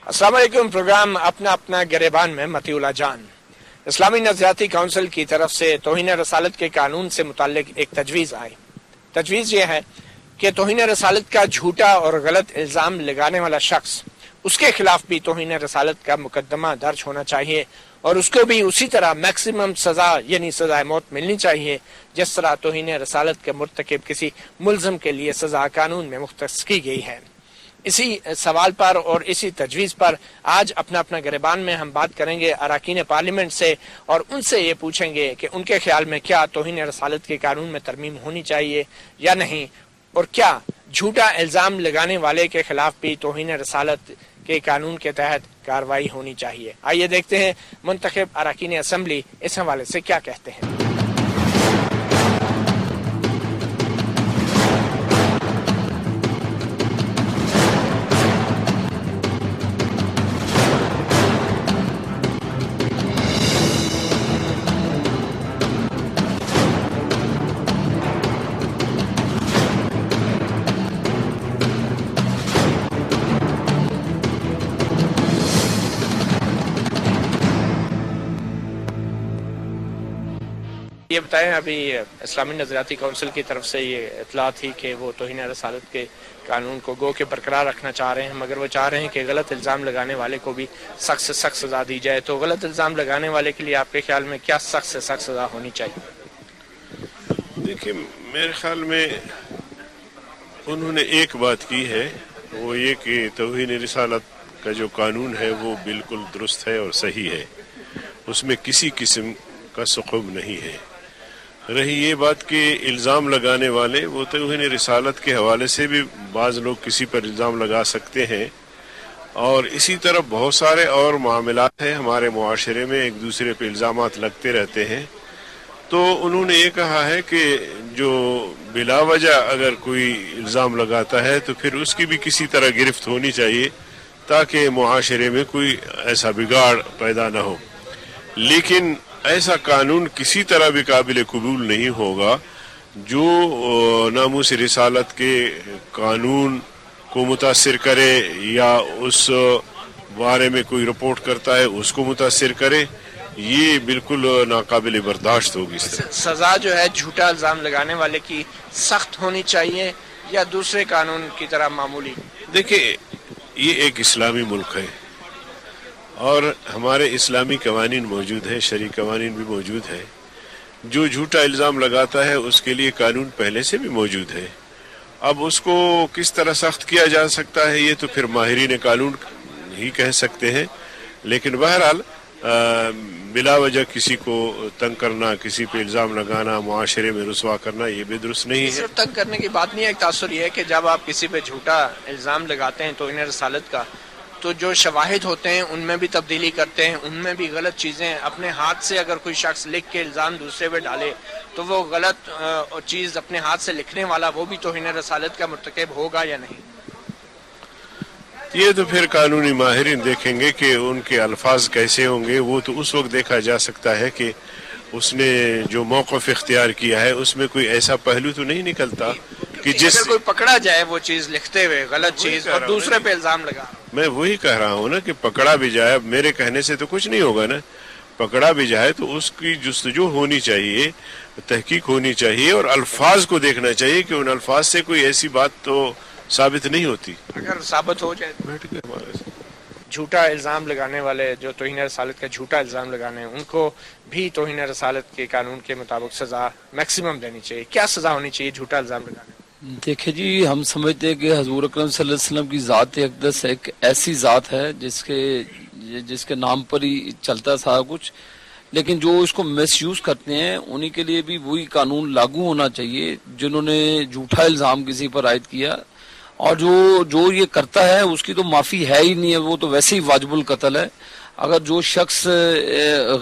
अस्सलाम वालेकुम। प्रोग्राम अपना अपना गिरेबान में मतीउल्लाह जान। इस्लामी नज़रियाती काउंसिल की तरफ से तौहीन रसालत के कानून से मुताल्लिक एक तजवीज़ आई। तजवीज़ ये है कि तौहीन रसालत का झूठा और गलत इल्ज़ाम लगाने वाला शख्स, उसके खिलाफ भी तौहीन रसालत का मुकदमा दर्ज होना चाहिए और उसको भी उसी तरह मैक्सिमम सज़ा यानी सज़ाए मौत मिलनी चाहिए जिस तरह तौहीन रसालत के मुर्तकिब किसी मुल्ज़म के लिए सज़ा कानून में मुख्तस की गई है। इसी सवाल पर और इसी तजवीज़ पर आज अपना अपना गिरेबान में हम बात करेंगे अरकान पार्लियामेंट से और उनसे ये पूछेंगे कि उनके ख्याल में क्या तौहीन रसालत के कानून में तरमीम होनी चाहिए या नहीं, और क्या झूठा इल्ज़ाम लगाने वाले के खिलाफ भी तौहीन रसालत के कानून के तहत कार्रवाई होनी चाहिए। आइए देखते हैं मुंतखब अरकान असम्बली इस हवाले से क्या कहते हैं। ये बताएं, अभी इस्लामी नज़रियाती काउंसिल की तरफ से ये इतला थी कि वो तौहीन रसालत के कानून को गो के बरकरार रखना चाह रहे हैं, मगर वो चाह रहे हैं कि गलत इल्ज़ाम लगाने वाले को भी सख्त से सख्त सज़ा दी जाए। तो गलत इल्ज़ाम लगाने वाले के लिए आपके ख्याल में क्या सख्त से सख्त सज़ा होनी चाहिए? देखिए, मेरे ख्याल में उन्होंने एक बात की है, वो ये कि तौहीन रसालत का जो कानून है वो बिल्कुल दुरुस्त है और सही है, उसमें किसी किस्म का सुक़ूब नहीं है। रही ये बात कि इल्ज़ाम लगाने वाले, वो तौहीन रसालत के हवाले से भी बाज़ लोग किसी पर इल्ज़ाम लगा सकते हैं और इसी तरह बहुत सारे और मामलात हैं हमारे मुआशरे में, एक दूसरे पर इल्ज़ामात लगते रहते हैं। तो उन्होंने ये कहा है कि जो बिला वजह अगर कोई इल्ज़ाम लगाता है तो फिर उसकी भी किसी तरह गिरफ्त होनी चाहिए ताकि मुआशरे में कोई ऐसा बिगाड़ पैदा ना हो। लेकिन ऐसा कानून किसी तरह भी काबिल कबूल नहीं होगा जो नामूस रिसालत के कानून को मुतासिर करे या उस बारे में कोई रिपोर्ट करता है उसको मुतासिर करे। ये बिल्कुल नाकाबिल बर्दाश्त होगी। सज़ा जो है झूठा इल्ज़ाम लगाने वाले की सख्त होनी चाहिए या दूसरे कानून की तरह मामूली? देखिए, ये एक इस्लामी मुल्क है और हमारे इस्लामी कवानीन मौजूद है, शरई कवानीन भी मौजूद है। जो झूठा इल्ज़ाम लगाता है उसके लिए कानून पहले से भी मौजूद है। अब उसको किस तरह सख्त किया जा सकता है ये तो फिर माहिरीन कानून ही कह सकते हैं, लेकिन बहरहाल बिला वजह किसी को तंग करना, किसी पे इल्ज़ाम लगाना, मुआशरे में रुसवा करना, ये भी दुरुस्त नहीं है। सिर्फ तंग करने की बात नहीं है, एक तासुर ये है कि जब आप किसी पे झूठा इल्ज़ाम लगाते हैं तौहीन रसालत का, तो जो शवाहिद होते हैं उनमें भी तब्दीली करते हैं, उनमें भी गलत चीज़ें अपने हाथ से अगर कोई शख्स लिख के इल्ज़ाम दूसरे पे डाले तो वो गलत चीज़ अपने हाथ से लिखने वाला वो भी तौहीन रसालत का मुर्तकिब होगा या नहीं? ये तो फिर कानूनी माहिरीन देखेंगे कि उनके अल्फाज कैसे होंगे। वो तो उस वक्त देखा जा सकता है कि उसने जो मौक़िफ़ इख्तियार किया है उसमें कोई ऐसा पहलू तो नहीं निकलता कि जिस कोई पकड़ा जाए वो चीज़ लिखते हुए गलत चीज़ और दूसरे पे इल्ज़ाम लगा। मैं वही कह रहा हूँ ना कि पकड़ा भी जाए, मेरे कहने से तो कुछ नहीं होगा ना। पकड़ा भी जाए तो उसकी जुस्तजू होनी चाहिए, तहकीक होनी चाहिए और अल्फाज को देखना चाहिए कि उन अल्फाज से कोई ऐसी बात तो साबित नहीं होती। अगर साबित हो जाए झूठा इल्ज़ाम लगाने वाले जो तौहीन रसालत का झूठा इल्ज़ाम लगाने हैं उनको भी तौहीन रसालत के कानून के मुताबिक सज़ा मैक्सिमम देनी चाहिए। क्या सज़ा होनी चाहिए झूठा इल्ज़ाम लगाने? देखिए जी, हम समझते हैं कि हज़ूर अकरम सल्लल्लाहु अलैहि वसल्लम की ज़ात अक़दस एक ऐसी ज़ात है जिसके नाम पर ही चलता है सारा कुछ, लेकिन जो इसको मिसयूज़ करते हैं उन्हीं के लिए भी वही कानून लागू होना चाहिए जिन्होंने झूठा इल्ज़ाम किसी पर आयद किया, और जो ये करता है उसकी तो माफ़ी है ही नहीं है, वो तो वैसे ही वाजिबुल कत्ल है। अगर जो शख्स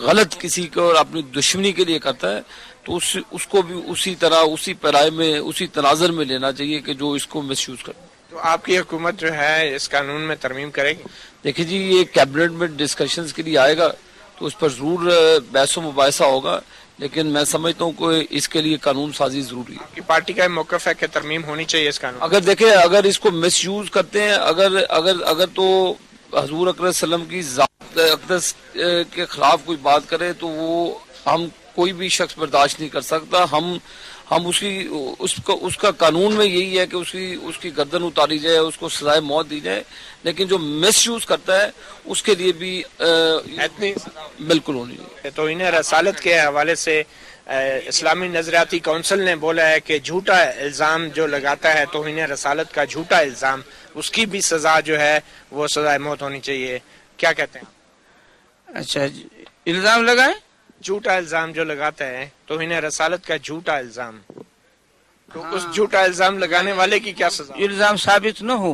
गलत किसी को और अपनी दुश्मनी के लिए करता है तो उसको भी उसी तरह उसी पैराए में उसी तनाज़र में लेना चाहिए कि जो इसको मिसयूज़ कर। तो आपकी हुकूमत जो है इस कानून में तरमीम करेगी? देखिए जी, ये कैबिनेट में डिस्कशंस के लिए आएगा तो उस पर ज़रूर बहस व मुबाहिसा होगा, लेकिन मैं समझता हूँ कि इसके लिए कानून साजी जरूरी है। आपकी पार्टी का मौक़िफ़ है कि तरमीम होनी चाहिए इस कानून? अगर देखें, अगर इसको मिसयूज करते हैं, अगर तो حضور اکرم صلی اللہ علیہ وسلم کی ذات اقدس کے خلاف کوئی بات کرے تو وہ ہم کوئی بھی شخص برداشت نہیں کر سکتا. ہم اس کا قانون میں یہی ہے کہ اس کی گردن اتاری جائے, اس کو سزائے موت دی جائے, لیکن جو مس یوز کرتا ہے اس کے لیے بھی بالکل ہونی چاہیے. توہین رسالت کے حوالے سے اسلامی نظریاتی کونسل نے بولا ہے کہ جھوٹا الزام جو لگاتا ہے توہین رسالت کا جھوٹا الزام, اس کی بھی سزا جو ہے وہ سزائے موت ہونی چاہیے. کیا کہتے ہیں؟ اچھا, الزام لگائے, جھوٹا الزام جو لگاتا ہے توہین رسالت کا جھوٹا الزام, تو اس جھوٹا الزام لگانے والے کی کیا سزا؟ الزام ثابت نہ ہو,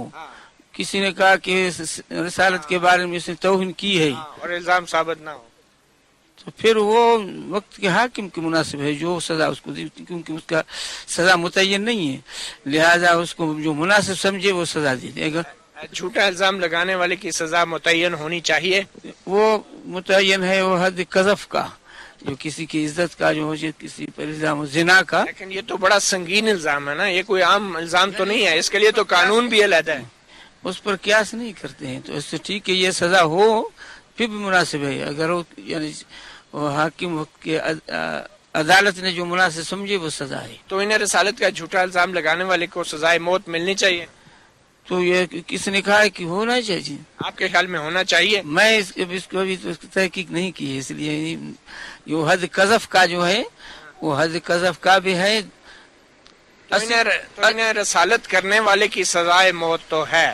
کسی نے کہا کہ رسالت کے بارے میں اس نے توہین کی ہے اور الزام ثابت نہ ہو تو پھر وہ وقت کے حاکم کی مناسب ہے جو سزا اس کو دی, کیونکہ اس کا سزا متعین نہیں ہے, لہذا اس کو جو مناسب سمجھے وہ سزا دے دے گا. جھوٹا الزام لگانے والے کی سزا متعین ہونی چاہیے. وہ متعین ہے وہ حد قذف کا, جو کسی کی عزت کا جو ہو جائے, کسی پر الزام زنا کا. لیکن یہ تو بڑا سنگین الزام ہے نا, یہ کوئی عام الزام تو نہیں ہے, اس کے لیے تو قانون بھی علیحدہ ہے. اس پر قیاس نہیں کرتے ہیں, تو اس سے ٹھیک ہے یہ سزا ہو پھر بھی مناسب ہے. اگر وہ یعنی وہ حاکم کے عدالت نے جو مناسب سمجھے وہ سزا ہے. تو انہیں رسالت کا جھوٹا الزام لگانے والے کو سزائے موت ملنی چاہیے. تو یہ کس نے کہا ہے کہ ہونا چاہیے؟ آپ کے خیال میں ہونا چاہیے؟ میں اس کو ابھی تحقیق نہیں کی ہے, اس لیے جو حد قذف کا جو ہے وہ حد قذف کا بھی ہے. تو انہیں رسالت کرنے والے کی سزائے موت تو ہے,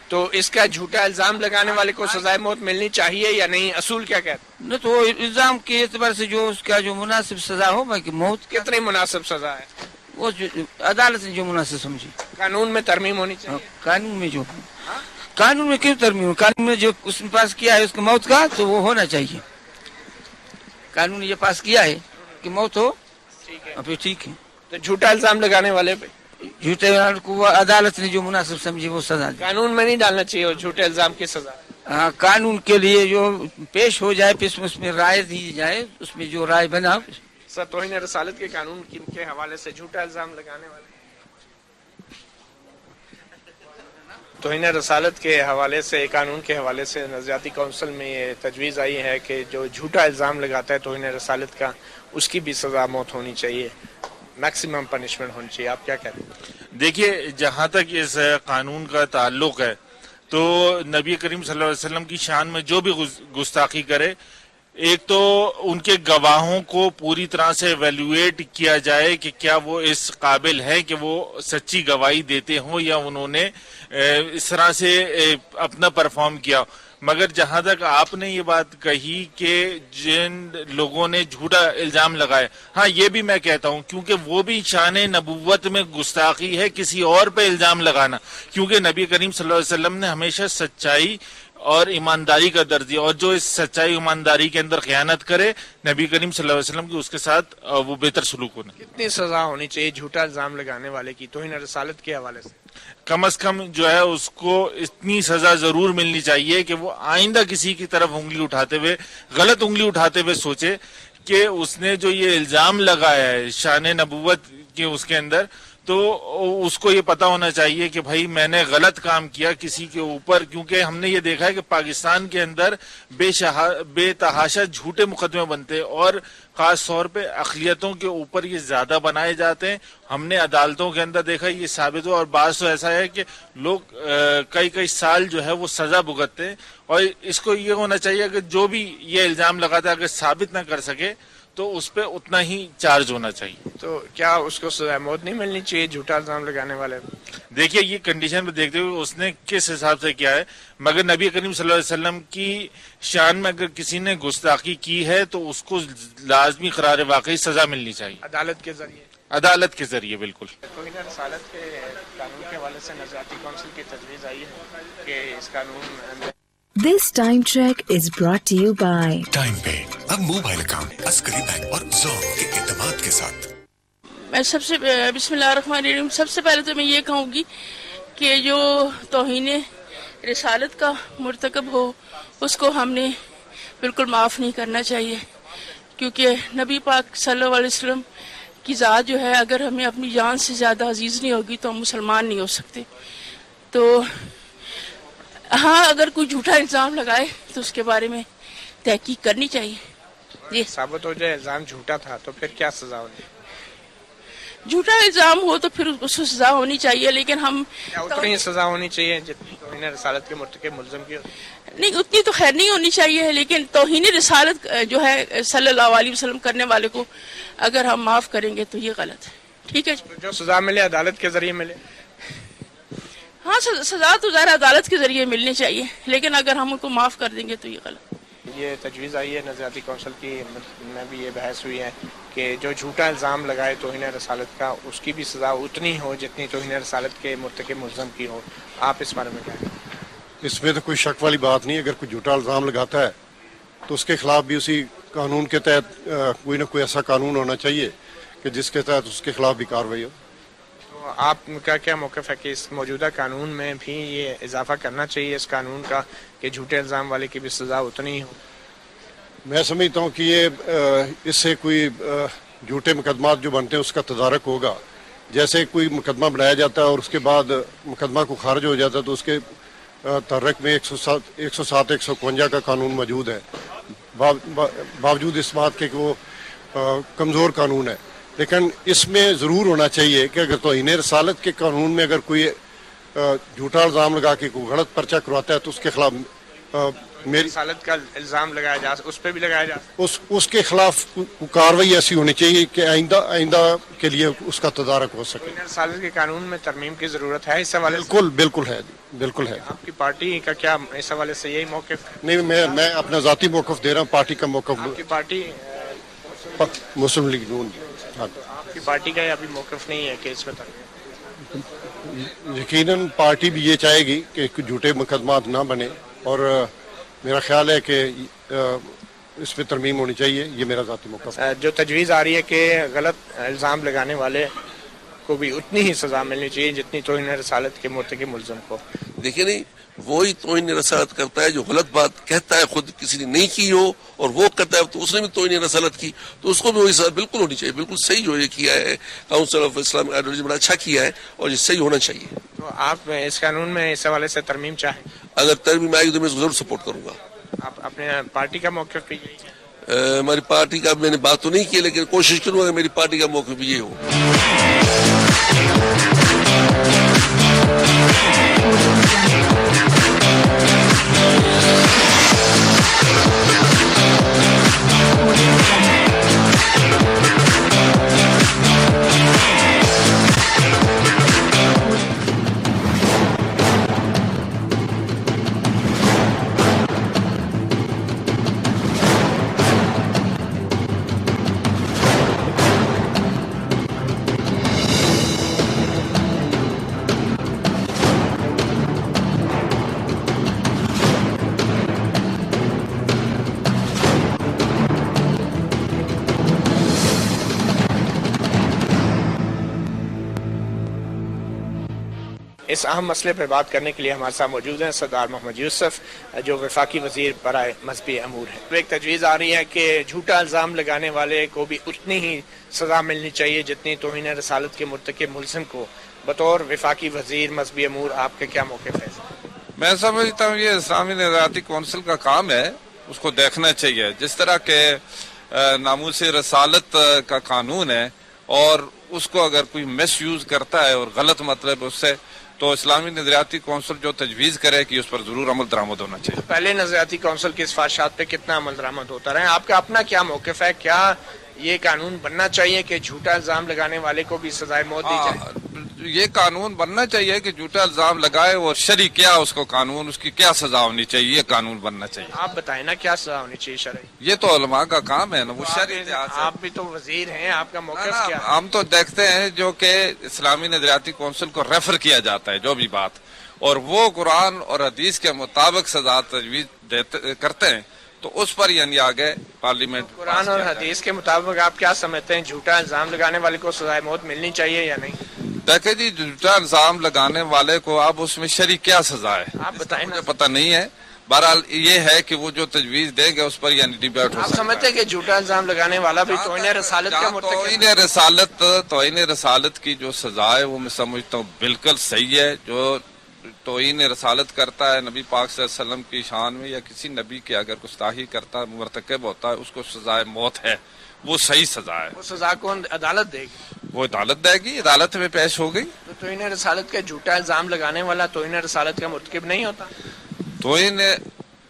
تو اس کا جھوٹا الزام لگانے والے کو سزائے موت ملنی چاہیے یا نہیں؟ اصول کیا کہتے ہیں؟ نہ تو الزام کے اعتبار سے جو اس کا جو مناسب سزا ہو, باقی موت کتنی مناسب سزا ہے وہ عدالت نے جو مناسب سمجھی. قانون میں ترمیم ہونی چاہیے. قانون میں جو قانون میں کیوں ترمیم, قانون میں جو اس نے پاس کیا ہے اس کو موت کا تو وہ ہونا چاہیے. قانون نے یہ پاس کیا ہے کہ موت ہو, پھر ٹھیک ہے. تو جھوٹا الزام لگانے والے پہ جھوٹے کو وہ عدالت نے جو مناسب سمجھی وہ سزا دی. قانون میں نہیں ڈالنا چاہیے وہ جھوٹے الزام کی سزا. ہاں, قانون کے لیے جو پیش ہو جائے پھر اس میں رائے دی جائے, اس میں جو رائے بنا. سر, توہین رسالت کے قانون کے حوالے سے جھوٹا الزام لگانے والے, توہین رسالت کے حوالے سے قانون کے حوالے سے نظریاتی کونسل میں یہ تجویز آئی ہے کہ جو جھوٹا الزام لگاتا ہے توہین رسالت کا اس کی بھی سزا موت ہونی چاہیے, میکسیمم پنشمنٹ ہونی چاہیے. آپ کیا کہتے ہیں؟ دیکھیے, جہاں تک اس قانون کا تعلق ہے تو نبی کریم صلی اللہ علیہ وسلم کی شان میں جو بھی گستاخی کرے, ایک تو ان کے گواہوں کو پوری طرح سے ایویلویٹ کیا جائے کہ کیا وہ اس قابل ہے کہ وہ سچی گواہی دیتے ہوں یا انہوں نے اس طرح سے اپنا پرفارم کیا. مگر جہاں تک آپ نے یہ بات کہی کہ جن لوگوں نے جھوٹا الزام لگایا, ہاں یہ بھی میں کہتا ہوں, کیونکہ وہ بھی شان نبوت میں گستاخی ہے کسی اور پہ الزام لگانا, کیونکہ نبی کریم صلی اللہ علیہ وسلم نے ہمیشہ سچائی اور ایمانداری کا درد دیا, اور جو اس سچائی ایمانداری کے اندر خیانت کرے نبی کریم صلی اللہ علیہ وسلم کی اس کے ساتھ وہ بہتر سلوک ہونا. کتنی سزا ہونی چاہیے جھوٹا الزام لگانے والے کی توہین رسالت کے حوالے سے؟ کم از کم جو ہے اس کو اتنی سزا ضرور ملنی چاہیے کہ وہ آئندہ کسی کی طرف انگلی اٹھاتے ہوئے, غلط انگلی اٹھاتے ہوئے سوچے کہ اس نے جو یہ الزام لگایا ہے شان نبوت کے اس کے اندر, تو اس کو یہ پتا ہونا چاہیے کہ بھائی میں نے غلط کام کیا کسی کے اوپر. کیونکہ ہم نے یہ دیکھا ہے کہ پاکستان کے اندر بے تحاشا جھوٹے مقدمے بنتے اور خاص طور پہ اقلیتوں کے اوپر یہ زیادہ بنائے جاتے ہیں. ہم نے عدالتوں کے اندر دیکھا یہ ثابت ہو, اور بعض تو ایسا ہے کہ لوگ کئی سال جو ہے وہ سزا بھگتتے ہیں. اور اس کو یہ ہونا چاہیے کہ جو بھی یہ الزام لگاتا ہے اگر ثابت نہ کر سکے تو اس پہ اتنا ہی چارج ہونا چاہیے. تو کیا اس کو سزا موت نہیں ملنی چاہیے جھوٹا الزام لگانے والے؟ دیکھیے, یہ کنڈیشن پہ دیکھتے ہوئے اس نے کس حساب سے کیا ہے, مگر نبی کریم صلی اللہ علیہ وسلم کی شان میں اگر کسی نے گستاخی کی ہے تو اس کو لازمی قرار واقعی سزا ملنی چاہیے عدالت کے ذریعے. عدالت کے ذریعے بالکل. توہین رسالت کے قانون کے حوالے سے نظریاتی کونسل کی تجویز آئی ہے کہ اس قانون. This time check is brought to you by time pay, اب موبائل اکاؤنٹ عسکری بینک اور زوم کے اعتماد کے ساتھ. میں بسم اللہ الرحمن الرحیم, سب سے پہلے تو میں یہ کہوں گی کہ جو توہین رسالت کا مرتکب ہو اس کو ہم نے بالکل معاف نہیں کرنا چاہیے, کیونکہ نبی پاک صلی اللہ علیہ وسلم کی ذات جو ہے اگر ہمیں اپنی جان سے زیادہ عزیز نہیں ہوگی تو ہم مسلمان نہیں ہو سکتے. تو जहाँ अगर कोई झूठा इल्जाम लगाए तो उसके बारे में तहकीक करनी चाहिए। जी, साबित हो जाए इल्जाम झूठा था तो फिर क्या सजा होगी? झूठा इल्जाम हो तो फिर उसको सजा होनी चाहिए, लेकिन हम क्या उतनी ही सजा होनी चाहिए जितनी तौहीन रसालत के मुर्तकिब मुल्ज़िम की होती? नहीं, उतनी तो खैर नहीं होनी चाहिए, लेकिन तौहीन रिसालत जो है सल्लल्लाहु अलैहि वसल्लम करने वाले को अगर हम माफ करेंगे तो ये गलत है। ठीक है, जो सजा मिले अदालत के जरिए मिले। हाँ, सजा तो ज़रा अदालत के जरिए मिलनी चाहिए, लेकिन अगर हम उनको माफ कर देंगे तो ये गलत। ये तजवीज़ आई है नज़रियाती कौंसिल की, में भी ये बहस हुई है कि जो झूठा इल्ज़ाम लगाए तौहीन रसालत का उसकी भी सज़ा उतनी हो जितनी तौहीन रसालत के मुर्तकिब मुल्ज़िम की हो। आप इस बारे में क्या कहें? इसमें तो कोई शक वाली बात नहीं। अगर कोई झूठा इल्ज़ाम लगाता है तो उसके खिलाफ भी उसी कानून के तहत कोई ना कोई ऐसा कानून होना चाहिए कि जिसके तहत उसके खिलाफ भी कार्रवाई हो। तो आपका क्या मौक़िफ़ है कि इस मौजूदा कानून में भी ये इजाफा करना चाहिए इस कानून का कि झूठे इल्ज़ाम वाले की भी सज़ा उतनी ही हो? मैं समझता हूँ कि ये इससे कोई झूठे मुकदमात जो बनते हैं उसका तदारक होगा। जैसे कोई मुकदमा बनाया जाता है और उसके बाद मुकदमा को खारिज हो जाता है तो उसके तहरीक में 107-152 का कानून मौजूद है, बावजूद इस बात के कि वो कमज़ोर कानून है। लेकिन इसमें ज़रूर होना चाहिए कि अगर तौहीन रसालत के कानून में अगर कोई झूठा इल्ज़ाम लगा के कोई गलत पर्चा करवाता है तो उसके खिलाफ मेरी रसालत का इल्ज़ाम लगाया जा उस पर भी लगाया जा उसके खिलाफ कार्रवाई ऐसी होनी चाहिए कि आइंदा के लिए उसका तदारक हो सके। रसालत के कानून में तरमीम की ज़रूरत है इस हवाले? बिल्कुल है, बिल्कुल है। आपकी पार्टी का क्या इस हवाले से यही मौक़िफ़? नहीं, मैं अपना ज़ाती मौक़िफ़ दे रहा हूँ, पार्टी का मौक़िफ़। आपकी पार्टी मुस्लिम लीग नून। हाँ, आपकी पार्टी का अभी मौक़िफ़ नहीं है कि इस पर यकीनन पार्टी भी ये चाहेगी कि झूठे मुकदमात ना बने और मेरा ख्याल है कि इस पर तरमीम होनी चाहिए। ये मेरा ज़ाती मौक़िफ़ है। जो तजवीज़ आ रही है कि गलत इल्ज़ाम लगाने वाले को भी उतनी ही सज़ा मिलनी चाहिए जितनी तौहीन रसालत के मुर्तकिब मुल्ज़िम को। देखिए, नहीं, वही तौहीन रसालत करता है जो गलत बात कहता है, खुद किसी ने नहीं की हो और वो कहता है तो उसने भी तौहीन रसालत की तो उसको भी वही सज़ा बिल्कुल होनी चाहिए। बिल्कुल सही जो ये किया है काउंसिल ऑफ इस्लामिक आइडियोलॉजी, बड़ा अच्छा किया है और ये सही होना चाहिए। तो आप इस कानून में इस हवाले से तरमीम चाहें? अगर तरमीम आएगी तो मैं इसको जरूर सपोर्ट करूंगा। आप अपने पार्टी का मौक़िफ़ भी यही है? हमारी पार्टी का मैंने बात तो नहीं की, लेकिन कोशिश करूंगा मेरी पार्टी का मौक़िफ़ भी ये हो। इस अहम मसले पर बात करने के लिए हमारे साथ मौजूद हैं सरदार मोहम्मद यूसुफ, जो वफाकी वज़ीर बराए मज़हबी अमूर है। तो एक तजवीज़ आ रही है कि झूठा इल्ज़ाम लगाने वाले को भी उतनी ही सज़ा मिलनी चाहिए जितनी तौहीन रसालत के मुर्तकिब मुल्ज़िम को। बतौर वफाकी वज़ीर मज़हबी अमूर आपके क्या मौक़िफ़ है? मैं समझता हूँ ये इस्लामी नज़रियाती कौंसिल का काम है, उसको देखना चाहिए। जिस तरह के नामूस रसालत का कानून है और उसको अगर कोई मिस यूज करता है और गलत मतलब उससे, तो इस्लामी नज़रियाती कौंसिल जो तजवीज़ करे कि उस पर जरूर अमल दरामद होना चाहिए। पहले नज़रियाती कौंसिल की सिफारिशात पे कितना अमल दरामद होता रहे? आपका अपना क्या मौक़िफ़ है? क्या ये कानून बनना चाहिए कि झूठा इल्ज़ाम लगाने वाले को भी सजाए मौत दी जाए? ये कानून बनना चाहिए कि झूठा इल्ज़ाम लगाए और शरई क्या उसको कानून, उसकी क्या सजा होनी चाहिए, ये कानून बनना चाहिए। आप बताएं ना क्या सजा होनी चाहिए शरई? ये तो उलमा का काम है ना, वो शरई। आप भी तो वजीर हैं, आपका मौक़िफ़ क्या है? हम तो देखते हैं जो कि इस्लामी नज़रियाती कौंसिल को रेफर किया जाता है जो भी बात, और वो कुरान और हदीस के मुताबिक सजा तजवीज़ करते हैं तो उस पर यानी आगे पार्लियामेंट। कुरान और हदीस के मुताबिक आप क्या समझते हैं, झूठा इल्ज़ाम लगाने वाले को सजाए मौत मिलनी चाहिए या नहीं? देखे जी, झूठा इल्ज़ाम लगाने वाले को अब उसमें शरई क्या सजा है आप बताएं। मुझे पता नहीं है। बहरहाल ये है कि वो जो तजवीज़ देंगे उस पर यानी डिबेट हो। आप समझते हैं कि झूठा इल्ज़ाम लगाने वाला भी तौहीन रसालत का मुर्तकिब है? तौहीन रसालत की जो सजा है वो मैं समझता हूँ बिल्कुल सही है। जो توہین رسالت کرتا ہے نبی پاک صلی اللہ علیہ وسلم کی شان میں یا کسی نبی کے اگر گستاخی کرتا مرتکب ہوتا ہے اس کو سزائے موت ہے، وہ صحیح سزا ہے. وہ سزا کون عدالت دے گی؟ وہ عدالت دے گی، عدالت میں پیش ہو گئی. تو توہین رسالت کا جھوٹا الزام لگانے والا توہین رسالت کا مرتکب نہیں ہوتا؟ توہین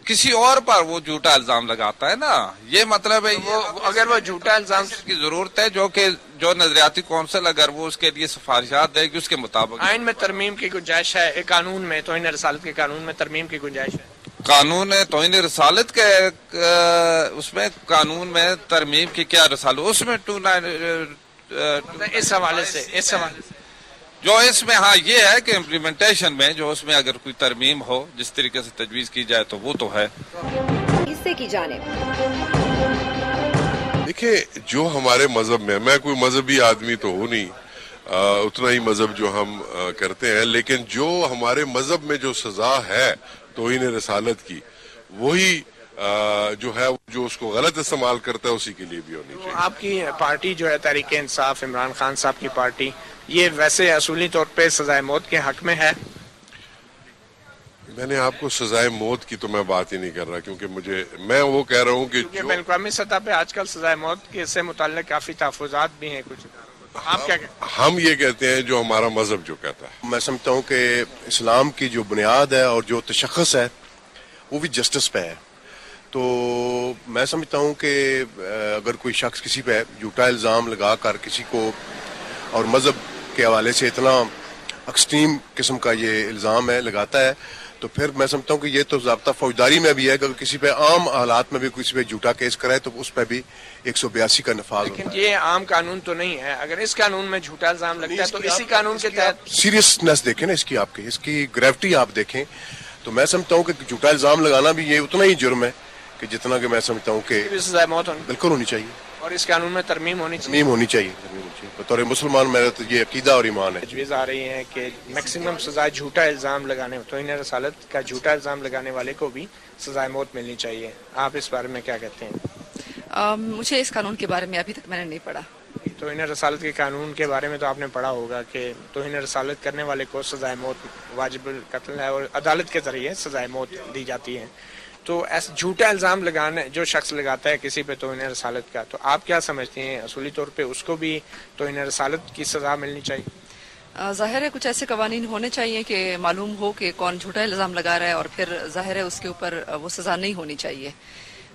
کسی اور پر وہ جھوٹا الزام لگاتا ہے نا، یہ مطلب ہے اگر وہ جھوٹا الزام کی ضرورت ہے جو نظریاتی کونسل اگر وہ اس کے لیے سفارشات دے گی اس کے مطابق. آئین میں ترمیم کی گنجائش ہے، قانون میں توہین رسالت کے قانون میں ترمیم کی گنجائش ہے. قانون توہین رسالت کے اس میں قانون میں ترمیم کی کیا رسالت اس میں اس حوالے سے جو اس میں ہاں یہ ہے کہ امپلیمنٹیشن میں جو اس میں اگر کوئی ترمیم ہو جس طریقے سے تجویز کی جائے تو وہ تو ہے. حصے کی جانب دیکھیں جو ہمارے مذہب میں کوئی مذہبی آدمی تو ہوں نہیں، اتنا ہی مذہب جو ہم کرتے ہیں، لیکن جو ہمارے مذہب میں جو سزا ہے توہین رسالت کی وہی جو ہے جو اس کو غلط استعمال کرتا ہے اسی کے لیے بھی ہونی چاہیے. آپ کی پارٹی جو ہے تحریک انصاف، عمران خان صاحب کی پارٹی، یہ ویسے اصولی طور پہ سزائے موت کے حق میں ہے؟ میں نے آپ کو سزائے موت کی تو میں بات ہی نہیں کر رہا، کیونکہ میں وہ کہہ رہا ہوں کہ بین الاقوامی سطح پہ آج کل سزائے موت کے سے متعلق کافی تحفظات بھی ہیں کچھ. آپ کیا کہتے ہیں؟ ہم یہ کہتے ہیں جو ہمارا مذہب جو کہتا ہے. میں سمجھتا ہوں کہ اسلام کی جو بنیاد ہے اور جو تشخص ہے وہ بھی جسٹس پہ ہے. تو میں سمجھتا ہوں کہ اگر کوئی شخص کسی پہ جھوٹا الزام لگا کر کسی کو اور مذہب کے حوالے سے اتنا ایکسٹریم قسم کا یہ الزام ہے لگاتا ہے تو پھر میں سمجھتا ہوں کہ یہ تو ضابطہ فوجداری میں بھی ہے کہ اگر کسی پہ عام حالات میں بھی کسی پہ جھوٹا کیس کرائے تو اس پہ بھی 182 کا نفاذ ہوتا ہے. لیکن یہ عام قانون تو نہیں ہے. اگر اس قانون میں جھوٹا الزام لگتا ہے تو اسی قانون کے تحت سیریسنس دیکھیں نا اس کی گریوٹی آپ دیکھیں تو میں سمجھتا ہوں کہ جھوٹا الزام لگانا بھی یہ اتنا ہی جرم ہے کہ جتنا کہ میں سمجھتا ہوں کہ سزائے موت بالکل ہونی چاہیے اور اس قانون میں ترمیم ہونی چاہیے. بطور مسلمان میرا تو یہ عقیدہ اور ایمان ہے. تجویز آ رہی ہے کہ میکسیمم سزا جھوٹا الزام لگانے توہین رسالت کا جھوٹا الزام لگانے والے کو بھی سزائے موت ملنی چاہیے. آپ اس بارے میں کیا کہتے ہیں؟ مجھے اس قانون کے بارے میں ابھی تک میں نے نہیں پڑھا. توہین رسالت کے قانون کے بارے میں تو آپ نے پڑھا ہوگا کہ توہین رسالت کرنے والے کو سزائے موت واجب القتل ہے اور عدالت کے ذریعے سزائے موت دی جاتی ہے. تو ایسا جھوٹا الزام لگانے جو شخص لگاتا ہے کسی پہ توہین رسالت کا تو آپ کیا سمجھتے ہیں اصولی طور پہ اس کو بھی توہین رسالت کی سزا ملنی چاہیے؟ ظاہر ہے کچھ ایسے قوانین ہونے چاہیے کہ معلوم ہو کہ کون جھوٹا الزام لگا رہا ہے اور پھر ظاہر ہے اس کے اوپر وہ سزا نہیں ہونی چاہیے.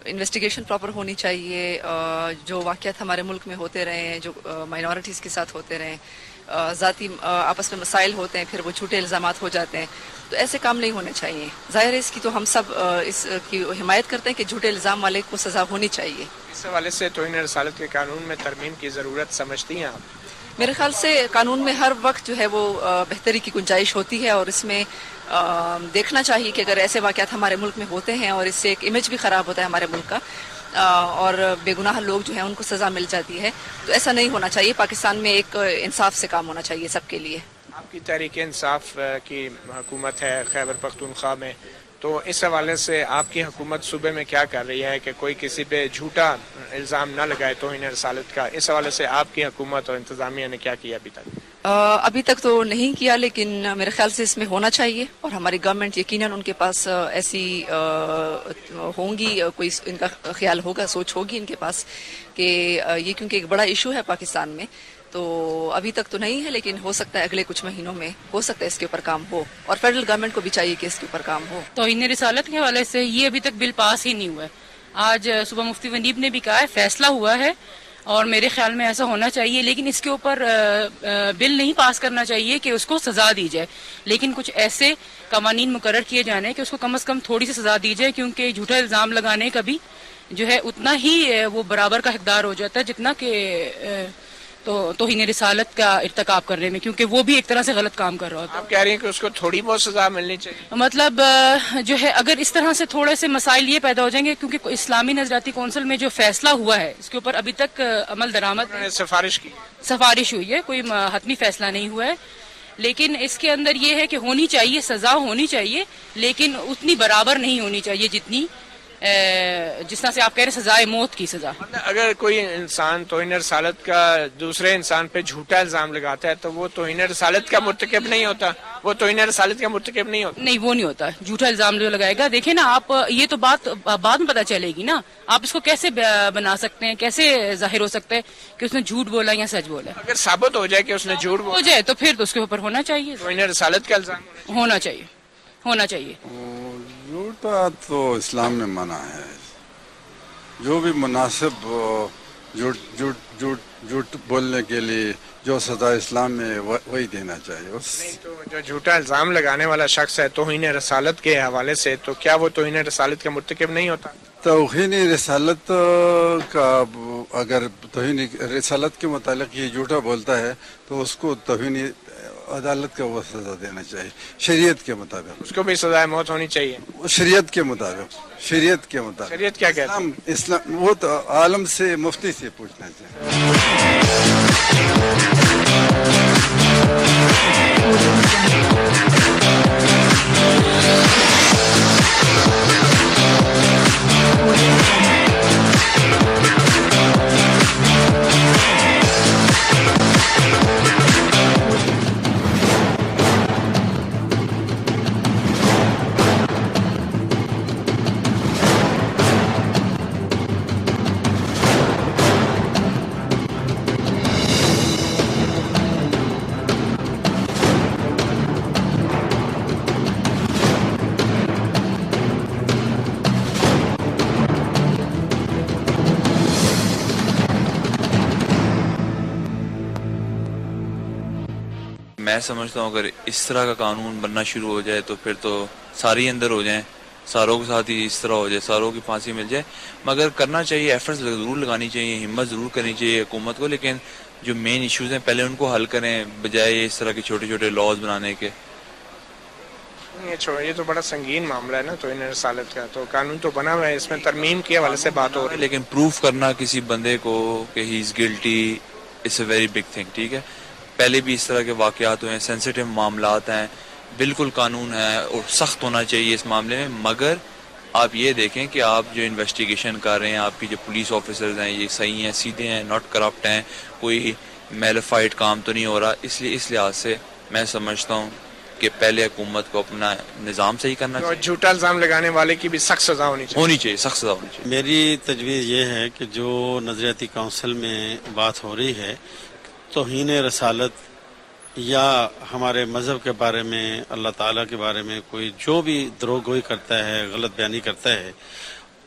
انویسٹیگیشن پراپر ہونی چاہیے. جو واقعات ہمارے ملک میں ہوتے رہے ہیں جو مائنورٹیز کے ساتھ ہوتے رہے ذاتی آپس میں مسائل ہوتے ہیں پھر وہ جھوٹے الزامات ہو جاتے ہیں تو ایسے کام نہیں ہونے چاہیے. ظاہر ہے اس کی تو ہم سب اس کی حمایت کرتے ہیں کہ جھوٹے الزام والے کو سزا ہونی چاہیے. اس حوالے سے توہین رسالت کے قانون میں ترمیم کی ضرورت سمجھتی ہیں آپ؟ میرے خیال سے قانون میں ہر وقت جو ہے وہ بہتری کی گنجائش ہوتی ہے اور اس میں دیکھنا چاہیے کہ اگر ایسے واقعات ہمارے ملک میں ہوتے ہیں اور اس سے ایک امیج بھی خراب ہوتا ہے ہمارے ملک کا اور بے گناہ لوگ جو ہیں ان کو سزا مل جاتی ہے تو ایسا نہیں ہونا چاہیے. پاکستان میں ایک انصاف سے کام ہونا چاہیے سب کے لیے. آپ کی تحریک انصاف کی حکومت ہے خیبر پختونخوا میں تو اس حوالے سے آپ کی حکومت صوبے میں کیا کر رہی ہے کہ کوئی کسی پہ جھوٹا الزام نہ لگائے توہین رسالت کا؟ اس حوالے سے آپ کی حکومت اور انتظامیہ نے کیا کیا ابھی تک؟ ابھی تک تو نہیں کیا لیکن میرے خیال سے اس میں ہونا چاہیے اور ہماری گورنمنٹ یقیناً ان کے پاس ایسی ہوں گی کوئی ان کا خیال ہوگا سوچ ہوگی ان کے پاس کہ یہ کیونکہ ایک بڑا ایشو ہے پاکستان میں تو ابھی تک تو نہیں ہے لیکن ہو سکتا ہے اگلے کچھ مہینوں میں ہو سکتا ہے اس کے اوپر کام ہو اور فیڈرل گورنمنٹ کو بھی چاہیے کہ اس کے اوپر کام ہو. توہین رسالت کے حوالے سے یہ ابھی تک بل پاس ہی نہیں ہوا ہے. آج صبح مفتی ونیب نے بھی کہا ہے فیصلہ ہوا ہے اور میرے خیال میں ایسا ہونا چاہیے لیکن اس کے اوپر بل نہیں پاس کرنا چاہیے کہ اس کو سزا دی جائے لیکن کچھ ایسے قوانین مقرر کیے جانے کہ اس کو کم از کم تھوڑی سی سزا دی جائے کیونکہ جھوٹا الزام لگانے کا بھی جو ہے اتنا ہی وہ برابر کا حقدار ہو جاتا ہے جتنا کہ توہین رسالت کا ارتکاب کرنے میں کیونکہ وہ بھی ایک طرح سے غلط کام کر رہا ہوتا ہے. آپ کہہ رہی ہیں کہ اس کو تھوڑی بہت سزا ملنی چاہیے؟ مطلب جو ہے اگر اس طرح سے تھوڑے سے مسائل یہ پیدا ہو جائیں گے کیونکہ اسلامی نظریاتی کونسل میں جو فیصلہ ہوا ہے اس کے اوپر ابھی تک عمل درآمد سفارش ہوئی ہے کوئی حتمی فیصلہ نہیں ہوا ہے لیکن اس کے اندر یہ ہے کہ ہونی چاہیے سزا ہونی چاہیے لیکن اتنی برابر نہیں ہونی چاہیے جتنی جس طرح سے آپ کہہ رہے سزائے موت کی سزا. اگر کوئی انسان توہین رسالت کا دوسرے انسان پہ جھوٹا الزام لگاتا ہے تو وہ توہین رسالت کا مرتکب نہیں ہوتا؟ वो तौहीन रसालत का मुर्तकिब नहीं होता? नहीं, वो नहीं होता। झूठा इल्जाम जो लगाएगा, देखे ना आप, ये तो बात बाद में पता चलेगी ना। आप इसको कैसे बना सकते हैं, कैसे जाहिर हो सकता है कि उसने झूठ बोला या सच बोला? अगर साबित हो जाए कि उसने झूठ हो जाए तो फिर तो उसके ऊपर होना चाहिए, तौहीन रसालत का इल्जाम होना चाहिए, होना चाहिए। झूठा तो इस्लाम में मना है। जो भी मुनासिब झूठ बोलने के लिए जो सजा इस्लाम में वही देना चाहिए। नहीं तो जो झूठा इल्जाम लगाने वाला शख्स है तौहीन रसालत के हवाले से, तो क्या वो तौहीन रसालत का मुर्तकिब नहीं होता? तौहीन रसालत का अगर तौहीन रसालत के मुतालिक ये झूठा बोलता है तो उसको तौहीन अदालत का वो सजा देना चाहिए शरीयत के मुताबिक। उसको भी सजाए मौत होनी चाहिए शरीयत के मुताबिक। शरीयत के मुताबिक शरीयत क्या कहती है? इस्लाम वो तो आलम से मुफ्ती से पूछना चाहिए। मैं समझता हूँ अगर इस तरह का कानून बनना शुरू हो जाए तो फिर तो सारे अंदर हो जाएं, सारों के साथ ही इस तरह हो जाए, सारों की फांसी मिल जाए। मगर करना चाहिए, एफर्ट्स ज़रूर लगानी चाहिए, हिम्मत ज़रूर करनी चाहिए हुकूमत को, लेकिन जो मेन इश्यूज हैं पहले उनको हल करें बजाय इस तरह के छोटे छोटे लॉज बनाने के। ये तो बड़ा संगीन मामला है ना तौहीन रसालत का, तो कानून तो बना हुआ है, इसमें तरमीम के हवाले से बात हो रही है, लेकिन प्रूफ करना किसी बंदे को कि he is guilty it's a very big thing. ठीक है, पहले भी इस तरह के वाक़यात हुए हैं, सेंसिटिव मामलात हैं, बिल्कुल कानून है और सख्त होना चाहिए इस मामले में। मगर आप ये देखें कि आप जो इन्वेस्टिगेशन कर रहे हैं, आपकी जो पुलिस ऑफिसर्स हैं ये सही हैं, सीधे हैं, नॉट करप्ट हैं, कोई मेलिफाइड काम तो नहीं हो रहा। इसलिए इस लिहाज से मैं समझता हूँ कि पहले हुकूमत को अपना निज़ाम सही करना चाहिए। झूठा इल्जाम लगाने वाले की भी सख्त सजा होनी चाहिए, सख्त सजा होनी चाहिए। मेरी तजवीज़ ये है कि जो नज़रियाती काउंसिल में बात हो रही है तौहीन रसालत या हमारे मज़हब के बारे में, अल्लाह ताला के बारे में कोई जो भी द्रोहगोई करता है, गलत बयानी करता है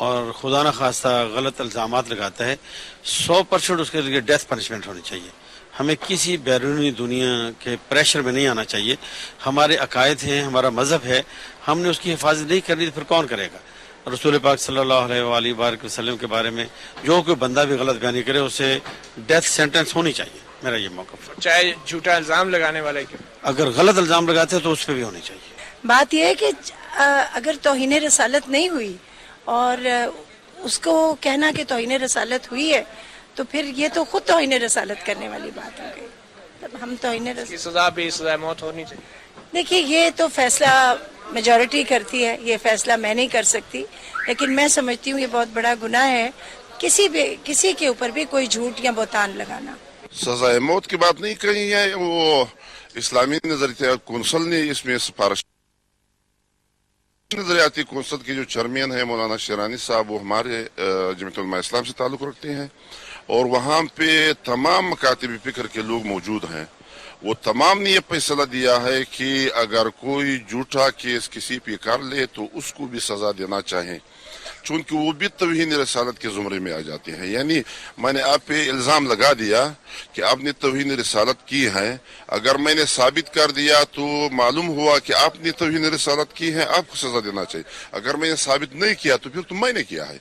और खुदा न खास्ता गलत इल्ज़ामात लगाता है, 100% उसके लिए डेथ पनिशमेंट होनी चाहिए। हमें किसी बैरूनी दुनिया के प्रेशर में नहीं आना चाहिए। हमारे अकायद हैं, हमारा मज़हब है, हमने उसकी हिफाजत नहीं करनी तो फिर कौन करेगा? रसूल पाक सल्लल्लाहु अलैहि वसल्लम के बारे में जो कोई बंदा भी गलत बयानी करे उसे डेथ सेंटेंस होनी चाहिए। मेरा ये मौक़िफ़, चाहे झूठा इल्जाम लगाने वाले के, अगर गलत इल्जाम लगाते हैं तो उस पर भी होनी चाहिए। बात यह है कि अगर तौहीन रसालत नहीं हुई और उसको कहना कि तौहीन रसालत हुई है तो फिर ये तो खुद तौहीन रसालत करने वाली बात हो गई। तब हम तौहीन रसालत सजा भी सजा मौत होनी चाहिए। देखिए, ये तो फैसला मेजॉरिटी करती है, ये फैसला मैं नहीं कर सकती, लेकिन मैं समझती हूँ ये बहुत बड़ा गुनाह है किसी के ऊपर भी कोई झूठ या बहतान लगाना। सजाए मौत की बात नहीं कही है, वो इस्लामी नजरियाती कौंसिल ने इसमें सिफारिश। नजरियाती कौंसिल के जो चेयरमैन है मौलाना शेरानी साहब, वो हमारे जमीयत उलमा इस्लाम से ताल्लुक़ रखते हैं और वहाँ पे तमाम मकातिब फिक्र के लोग मौजूद हैं। वो तमाम ने ये फैसला दिया है कि अगर कोई झूठा केस किसी पे कर ले तो उसको भी सजा देना चाहिए, चूंकि वो भी तौहीन रसालत के जुमरे में आ जाते हैं। यानी मैंने आप पे इल्ज़ाम लगा दिया कि आपने तौहीन रसालत की है, अगर मैंने साबित कर दिया तो मालूम हुआ कि आपने तौहीन रसालत की है, आपको सजा देना चाहिए। अगर मैंने साबित नहीं किया तो फिर तो मैंने किया है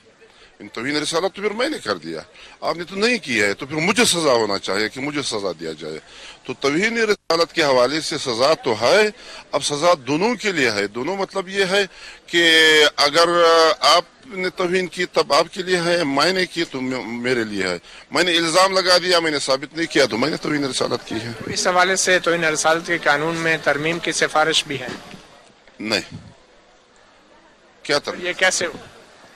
तौहीन रसालत, तो फिर मैंने कर दिया, आपने तो नहीं किया है, तो फिर मुझे सजा होना चाहिए कि मुझे सजा दिया जाए। तो तौहीन रसालत के हवाले से सजा तो है, अब सजा दोनों के लिए है। दोनों मतलब ये है कि अगर आपने तौहीन की तब आपके लिए है, मैंने की तो मेरे लिए है। मैंने इल्जाम लगा दिया, मैंने साबित नहीं किया तो मैंने तौहीन रसालत की है। इस हवाले से तौहीन रसालत के कानून में तरमीम की सिफारिश भी है? नहीं। क्या तरमीम? ये कैसे हो?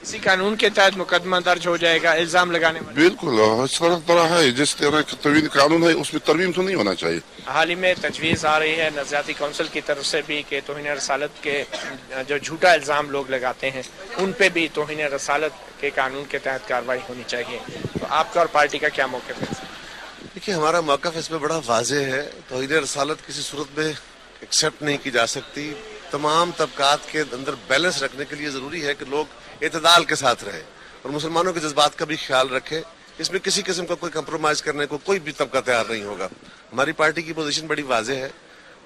इसी कानून के तहत मुकदमा दर्ज हो जाएगा इल्जाम लगाने वाले? बिल्कुल इस तरह है जिस तरह का तवीन कानून है उसमें तरमीम तो नहीं होना चाहिए। हाल ही में तजवीज़ आ रही है नज़रियाती काउंसिल की तरफ से भी कि तौहीन रसालत के जो झूठा इल्ज़ाम लोग लगाते हैं उन पे भी तौहीन रसालत के कानून के तहत कार्रवाई होनी चाहिए, तो आपका और पार्टी का क्या मौक़िफ़ है? देखिए, हमारा मौक़िफ़ इसमें बड़ा वाज़ेह है। तौहीन रसालत किसी सूरत में एक्सेप्ट नहीं की जा सकती। तमाम तबकात के अंदर बैलेंस रखने के लिए ज़रूरी है कि लोग इत्तेदाल के साथ रहे और मुसलमानों के जज्बात का भी ख्याल रखें। इसमें किसी किस्म का कोई कंप्रोमाइज़ करने को कोई भी तबका तैयार नहीं होगा। हमारी पार्टी की पोजीशन बड़ी वाज़ेह है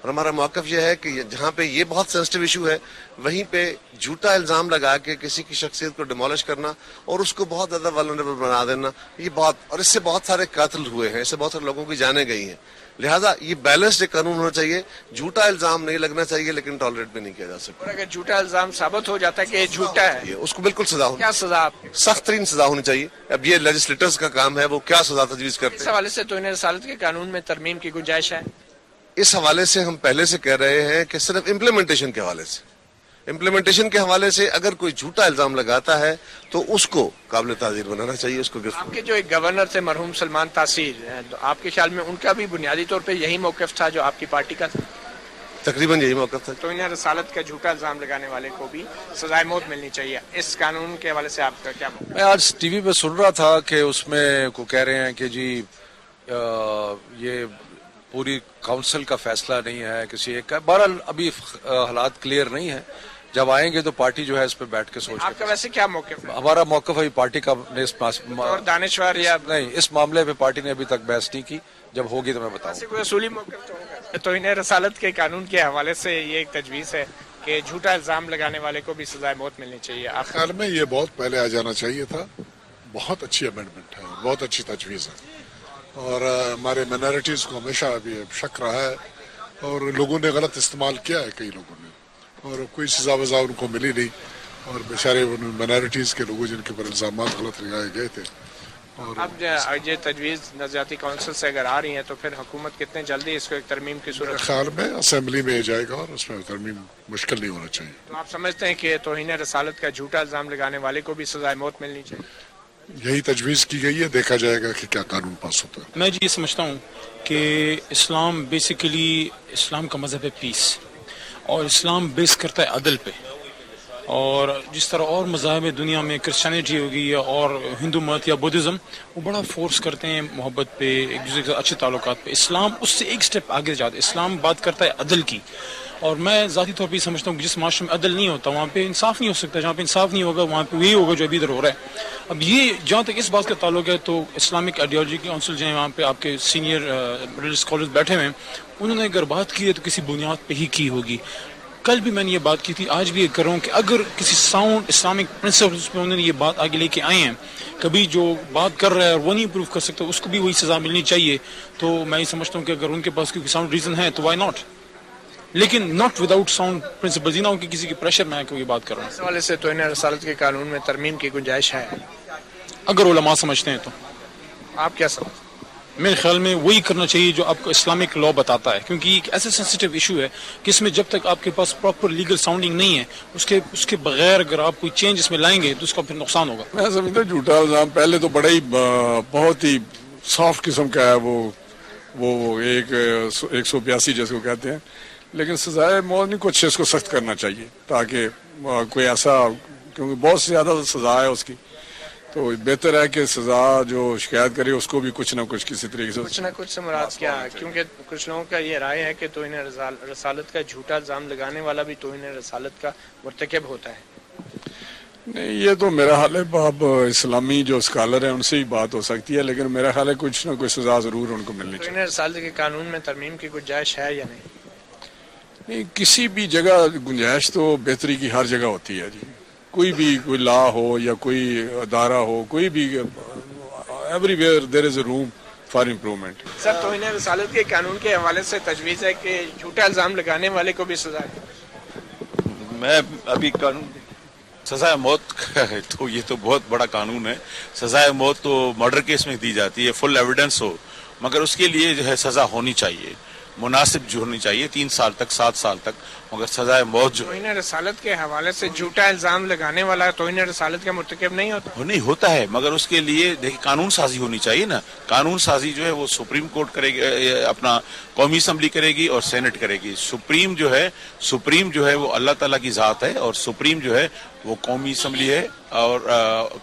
और हमारा मौक़िफ़ यह है कि जहाँ पे ये बहुत सेंसिटिव इशू है वहीं पे झूठा इल्ज़ाम लगा के किसी की शख्सियत को डिमोलिश करना और उसको बहुत ज़्यादा वल्नरेबल बना देना, ये बहुत, और इससे बहुत सारे कातिल हुए हैं, इससे बहुत सारे लोगों की जानें गई हैं। लिहाजा ये बैलेंस्ड कानून होना चाहिए। झूठा इल्ज़ाम नहीं लगना चाहिए लेकिन टॉलरेट भी नहीं किया जा सकता। और अगर झूठा इल्ज़ाम साबित हो जाता है कि ये झूठा है, उसको बिल्कुल सजा हो। क्या सजा? सख्त तरीन सजा होनी चाहिए। अब ये लेजिस्लेटर्स का काम है, वो क्या सजा तजवीज़ करते हैं। इस हवाले से तौहीन रसालत के कानून में तरमीम की गुंजाइश है? इस हवाले से हम पहले से कह रहे हैं कि सिर्फ इम्प्लीमेंटेशन के हवाले से अगर कोई झूठा इल्जाम लगाता है तो उसको काबिल ताज़ीर बनाना चाहिए, उसको गिरफ्तार। आपके जो एक गवर्नर थे मरहूम सलमान तासीर, तो आपके ख्याल में उनका भी बुनियादी तौर पे यही मौक़िफ़ था जो आपकी पार्टी का था? तकरीबन यही मौक़िफ़ था। तौहीन रसालत का झूठा इल्जाम लगाने वाले को भी सजाए मौत मिलनी चाहिए। इस कानून के हवाले से आपका क्या मौक़िफ़? मैं आज टीवी पे सुन रहा था कि उसमें को कह रहे हैं कि जी ये पूरी काउंसिल का फैसला नहीं है किसी एक का। बहरहाल अभी हालात क्लियर नहीं है, जब आएंगे तो पार्टी जो है इस पे बैठ के सोच। आपका वैसे क्या मौक़िफ़ है? हमारा मौक़िफ़ है पार्टी का और दानिश्वर या नहीं, इस मामले पे पार्टी ने अभी तक बहस नहीं की, जब होगी तो मैं बताऊंगा। कोई असूली मौक़िफ़ तो होगा। तौहीन रसालत के कानून के हवाले से ये एक तजवीज़ है कि झूठा इल्ज़ाम लगाने वाले को भी सजाए मौत मिलनी चाहिए। आप ख्याल में ये बहुत पहले आ जाना चाहिए था। बहुत अच्छी अमेंडमेंट है, बहुत अच्छी तजवीज़ है और हमारे माइनॉरिटीज़ को हमेशा अभी शक रहा है और लोगों ने गलत इस्तेमाल किया है, कई लोगों ने, और कोई सजा वजा उनको मिली नहीं और बेचारे माइनॉरिटीज़ के लोगों जिनके ऊपर इल्ज़ाम गलत लगाए गए थे। और अब ये तजवीज़ नज़रियाती काउंसिल से अगर आ रही है तो फिर हुकूमत कितने जल्दी इसको एक तरमीम की सूरत ख्याल में असेंबली में जाएगा और उसमें तरमीम मुश्किल नहीं होना चाहिए। तो आप समझते हैं कि तौहीन रसालत का झूठा इल्ज़ाम लगाने वाले को भी सजाए मौत मिलनी चाहिए? यही तजवीज़ की गई है, देखा जाएगा कि क्या कानून पास होता है। मैं जी ये समझता हूँ कि इस्लाम बेसिकली इस्लाम का मज़हब है पीस और इस्लाम बेस करता है अदल पे। और जिस तरह और मज़ाहब दुनिया में क्रिश्चियनिटी होगी या और हिंदू मत या बुद्धिज़्म, वो बड़ा फोर्स करते हैं मोहब्बत पे, एक दूसरे के अच्छे ताल्लुकात पे। इस्लाम उससे एक स्टेप आगे जाता है। इस्लाम बात करता है अदल की, और मैं ज़ाती तौर पर समझता हूँ कि जिस माशरे में अदल नहीं होता वहाँ पे इंसाफ नहीं हो सकता। जहाँ पे इंसाफ नहीं होगा वहाँ पे वही होगा जो अभी इधर हो रहा है। अब ये जहाँ तक इस बात का ताल्लुक है तो इस्लामिक आइडियोलॉजी काउंसिल जो है वहाँ पे आपके सीनियर रिलीजियस स्कॉलर्स बैठे हुए हैं, उन्होंने अगर बात की है तो किसी बुनियाद पे ही की होगी। कल भी मैंने ये बात की थी, आज भी ये कर रहा हूँ कि अगर किसी साउंड इस्लामिक प्रिंसिपल्स पे उन्होंने ये बात आगे लेके आए हैं, कभी जो बात कर रहा है और वो नहीं प्रूव कर सकता उसको भी वही सज़ा मिलनी चाहिए। तो मैं ये समझता हूँ कि अगर उनके पास कोई साउंड रीज़न है तो वाई नॉट, लेकिन नॉट विदाउट साउंड प्रिंसिपल्स। ना कि किसी की प्रेशर में कोई बात कर रहा हूँ। इस हवाले से तौहीन रसालत के कानून में तरमीम की गुंजाइश है अगर उलमा समझते हैं तो। आप क्या समझते? मेरे ख्याल में वही करना चाहिए जो आपको इस्लामिक लॉ बताता है, क्योंकि एक ऐसा सेंसिटिव इशू है कि इसमें जब तक आपके पास प्रॉपर लीगल साउंडिंग नहीं है उसके बगैर अगर आप कोई चेंज इसमें लाएंगे तो उसका फिर नुकसान होगा। मैं समझता हूँ झूठा इल्जाम पहले तो बड़ा ही बहुत ही सॉफ्ट किस्म का है, वो एक 182 जिसको कहते हैं, लेकिन सजाए मौत नहीं, कुछ इसको सख्त करना चाहिए ताकि कोई ऐसा, क्योंकि बहुत ज़्यादा सजा है उसकी, तो बेहतर है कि सजा जो शिकायत करे उसको भी कुछ ना कुछ किसी तरीके से कुछ ना कुछ से मुराद क्या, क्योंकि कुछ लोगों का ये राय है कि तौहीन रसालत का झूठा इल्जाम लगाने वाला भी तौहीन रसालत का मुर्तकिब होता है। नहीं, ये तो मेरा हाल है, अब इस्लामी जो स्कॉलर है उनसे ही बात हो सकती है, लेकिन मेरा ख्याल है कुछ ना कुछ सजा जरूर उनको मिलनी चाहिए। तौहीन रसालत के कानून में तरमीम की गुंजाइश है या नहीं? किसी भी जगह गुंजाइश तो बेहतरी की हर जगह होती है जी, कोई लॉ हो या कोई अदारा हो, कोई भी, everywhere there is a room for improvement. Sir, तौहीन रसालत के कानून के हवाले से तजवीज़ है कि झूठा इल्जाम लगाने वाले को भी सजा है। मैं अभी कानून सजाए मौत है तो ये तो बहुत बड़ा कानून है। सजाए मौत तो मर्डर केस में दी जाती है, फुल एविडेंस हो, मगर उसके लिए जो है सजा होनी चाहिए। मुनासिब जो होनी चाहिए 3 साल तक 7 साल तक, मगर सजाए मौत जो तौहीन रसालत के हवाले से झूठा इल्जाम लगाने वाला तौहीन रसालत का मुर्तकिब नहीं होता? नहीं होता है, मगर उसके लिए देखिए कानून साजी होनी चाहिए ना। कानून साजी जो है वो सुप्रीम कोर्ट करेगी, अपना कौमी असम्बली करेगी और सेनेट करेगी। सुप्रीम जो है वो अल्लाह ताला की ज़ात है और सुप्रीम जो है वो कौमी असम्बली है और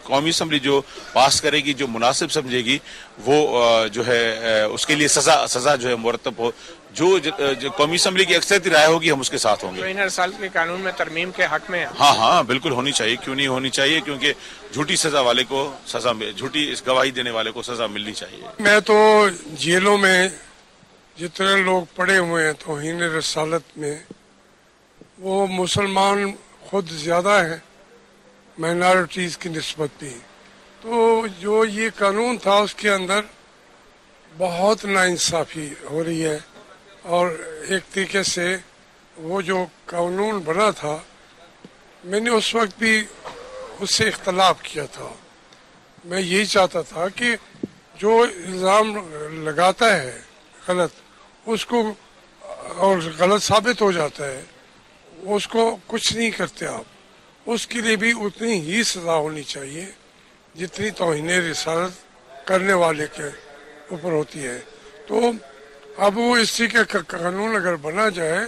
कौमी असम्बली जो पास करेगी, जो मुनासिब समझेगी, वो जो है उसके लिए सजा जो है मुरतब हो। जो कौमी असम्बली की अक्सरियती राय होगी हम उसके साथ होंगे। तौहीन रसालत के कानून में तरमीम के हक में है? हाँ बिल्कुल होनी चाहिए, क्यों नहीं होनी चाहिए, क्योंकि झूठी सजा वाले को झूठी गवाही देने वाले को सजा मिलनी चाहिए। मैं तो जेलों में जितने लोग पड़े हुए हैं तौहीन रसालत में, वो मुसलमान खुद ज्यादा है माइनॉरिटीज की निस्बत भी। तो जो ये कानून था उसके अंदर बहुत नाइंसाफी हो रही है और एक तरीके से वो जो कानून बना था, मैंने उस वक्त भी उससे इख्तलाफ किया था। मैं यही चाहता था कि जो इल्ज़ाम लगाता है गलत, उसको और गलत साबित हो जाता है, उसको कुछ नहीं करते आप, उसके लिए भी उतनी ही सज़ा होनी चाहिए जितनी तौहीन रिसालत करने वाले के ऊपर होती है। तो अब वो इसी का कानून अगर बना जाए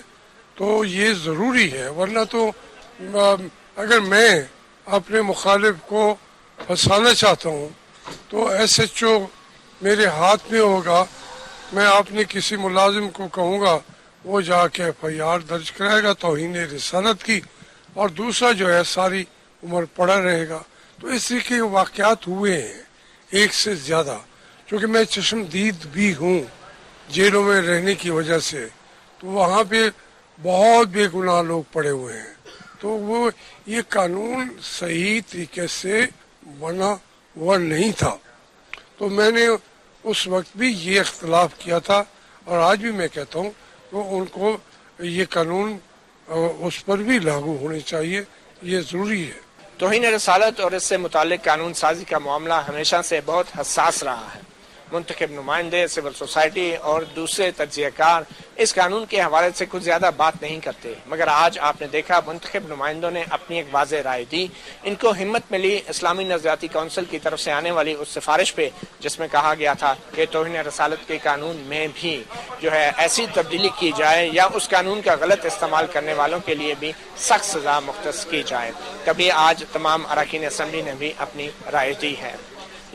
तो ये ज़रूरी है, वरना तो अगर मैं अपने मुखालिफ को फंसाना चाहता हूँ तो SHO मेरे हाथ में होगा, मैं अपने किसी मुलाजिम को कहूँगा वो जाके FIR दर्ज कराएगा तौहीन रिसालत की, और दूसरा जो है सारी उम्र पड़ा रहेगा। तो इस तरह के वाक़यात हुए हैं एक से ज़्यादा, क्योंकि मैं चश्मदीद भी हूँ जेलों में रहने की वजह से, तो वहाँ पे बहुत बेगुनाह लोग पड़े हुए हैं। तो वो ये कानून सही तरीके से बना हुआ नहीं था, तो मैंने उस वक्त भी ये इख्तलाफ किया था और आज भी मैं कहता हूँ तो उनको ये कानून उस पर भी लागू होनी चाहिए, ये ज़रूरी है। तौहीन रसालत और इससे मुताल्लिक कानून साजी का मामला हमेशा से बहुत हसास रहा है। मुंतखब नुमाइंदे, सिविल सोसाइटी और दूसरे तज्ज़ियाकार इस कानून के हवाले से कुछ ज़्यादा बात नहीं करते, मगर आज आपने देखा मुंतखब नुमाइंदों ने अपनी एक वाज़ेह राय दी। इनको हिम्मत मिली इस्लामी नज़रियाती काउंसिल की तरफ से आने वाली उस सिफारिश पे जिसमें कहा गया था कि तौहीन रसालत के कानून में भी जो है ऐसी तब्दीली की जाए या उस कानून का गलत इस्तेमाल करने वालों के लिए भी सख्त सज़ा मुख्तस की जाए। तभी आज तमाम अरकान असम्बली ने भी अपनी राय दी है।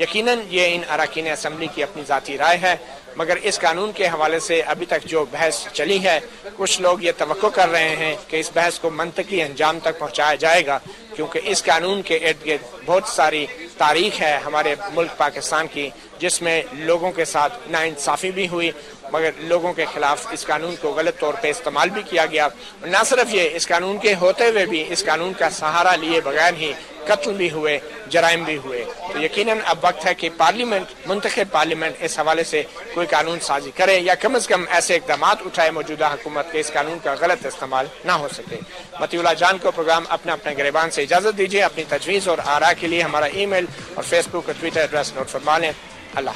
यकीनन ये इन अरकान असम्बली की अपनी ज़ाती राय है, मगर इस कानून के हवाले से अभी तक जो बहस चली है, कुछ लोग ये तवक्को कर रहे हैं कि इस बहस को मंतकी अंजाम तक पहुँचाया जाएगा, क्योंकि इस कानून के इर्द गिर्द बहुत सारी तारीख है हमारे मुल्क पाकिस्तान की, जिसमें लोगों के साथ नाइंसाफ़ी भी हुई, मगर लोगों के खिलाफ इस कानून को गलत तौर पे इस्तेमाल भी किया गया। न सिर्फ ये, इस कानून के होते हुए भी इस कानून का सहारा लिए बगैर ही कत्ल भी हुए, जराइम भी हुए। तो यकीनन अब वक्त है कि पार्लियामेंट, मुंतखब पार्लियामेंट इस हवाले से कोई कानून साजी करे या कम से कम ऐसे इक़दाम उठाए मौजूदा हुकूमत के इस कानून का गलत इस्तेमाल ना हो सके। मतीउल्लाह जान को प्रोग्राम अपने अपने गिरबान से इजाज़त दीजिए। अपनी तजवीज़ और आरा के लिए हमारा ईमेल और फेसबुक और ट्विटर एड्रेस नोट फरमा लें।